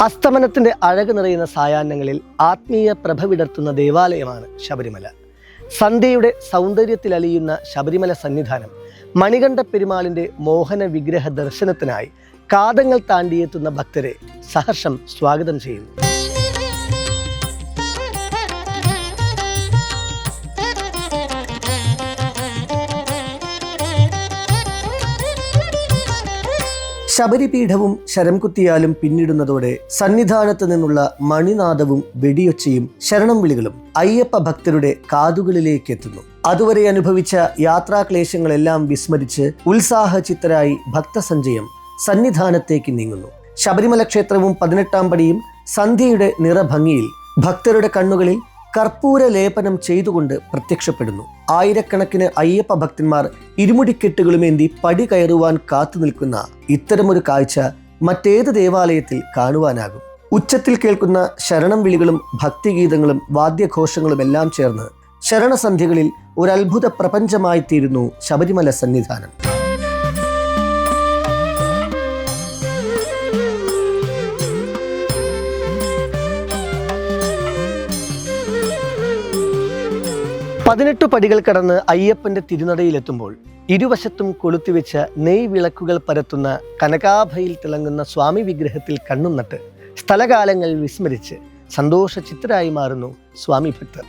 അസ്തമനത്തിന്റെ അഴക് നിറയുന്ന സായാഹ്നങ്ങളിൽ ആത്മീയ പ്രഭ വിടർത്തുന്ന ദേവാലയമാണ് ശബരിമല. സന്ധ്യയുടെ സൗന്ദര്യത്തിൽ അലിയുന്ന ശബരിമല സന്നിധാനം മണികണ്ഠ പെരുമാളിന്റെ മോഹന വിഗ്രഹ ദർശനത്തിനായി കാതങ്ങൾ താണ്ടിയെത്തുന്ന ഭക്തരെ സഹർഷം സ്വാഗതം ചെയ്യുന്നു. ശബരിപീഠവും ശരംകുത്തിയാലും പിന്നിടുന്നതോടെ സന്നിധാനത്ത് നിന്നുള്ള മണിനാദവും വെടിയൊച്ചയും ശരണം വിളികളും അയ്യപ്പ ഭക്തരുടെ കാതുകളിലേക്ക് എത്തുന്നു. അതുവരെ അനുഭവിച്ച യാത്രാക്ലേശങ്ങളെല്ലാം വിസ്മരിച്ച് ഉത്സാഹചിത്തരായി ഭക്തസഞ്ചയം സന്നിധാനത്തേക്ക് നീങ്ങുന്നു. ശബരിമല ക്ഷേത്രവും 18-ാം പടിയും സന്ധ്യയുടെ നിറഭംഗിയിൽ ഭക്തരുടെ കണ്ണുകളിൽ കർപ്പൂര ലേപനം ചെയ്തുകൊണ്ട് പ്രത്യക്ഷപ്പെടുന്നു. ആയിരക്കണക്കിന് അയ്യപ്പ ഭക്തന്മാർ ഇരുമുടിക്കെട്ടുകളുമേന്തി പടി കയറുവാൻ കാത്തു നിൽക്കുന്ന ഇത്തരമൊരു കാഴ്ച മറ്റേത് ദേവാലയത്തിൽ കാണുവാനാകും? ഉച്ചത്തിൽ കേൾക്കുന്ന ശരണം വിളികളും ഭക്തിഗീതങ്ങളും വാദ്യഘോഷങ്ങളും എല്ലാം ചേർന്ന് ശരണസന്ധ്യകളിൽ ഒരു അത്ഭുത പ്രപഞ്ചമായി തീരുന്നു ശബരിമല സന്നിധാനം. പതിനെട്ട് പടികൾ കടന്ന് അയ്യപ്പന്റെ തിരുനടയിലെത്തുമ്പോൾ ഇരുവശത്തും കൊളുത്തിവെച്ച നെയ് വിളക്കുകൾ പരത്തുന്ന കനകാഭയിൽ തിളങ്ങുന്ന സ്വാമി വിഗ്രഹത്തിൽ കണ്ണും നട്ട് സ്ഥലകാലങ്ങൾ വിസ്മരിച്ച് സന്തോഷചിത്തരായി മാറുന്നു സ്വാമി ഭക്തർ.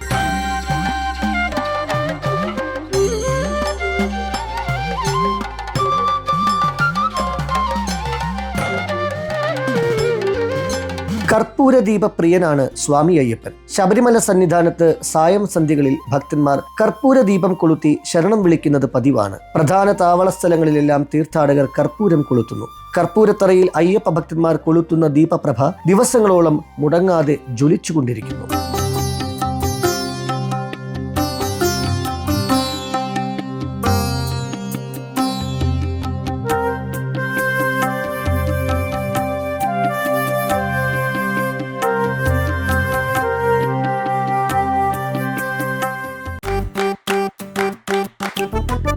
കർപ്പൂരദീപ പ്രിയനാണ് സ്വാമി അയ്യപ്പൻ. ശബരിമല സന്നിധാനത്ത് സായം സന്ധ്യകളിൽ ഭക്തന്മാർ കർപ്പൂരദീപം കൊളുത്തി ശരണം വിളിക്കുന്നത് പതിവാണ്. പ്രധാന താവള സ്ഥലങ്ങളിലെല്ലാം തീർത്ഥാടകർ കർപ്പൂരം കൊളുത്തുന്നു. കർപ്പൂരത്തറയിൽ അയ്യപ്പ ഭക്തന്മാർ കൊളുത്തുന്ന ദീപപ്രഭ ദിവസങ്ങളോളം മുടങ്ങാതെ ജ്വലിച്ചുകൊണ്ടിരിക്കുന്നു.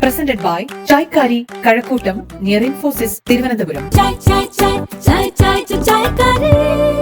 Presented by Chaikari, Kazhakkottam, near Infosys, Thiruvananthapuram. Chai Kari.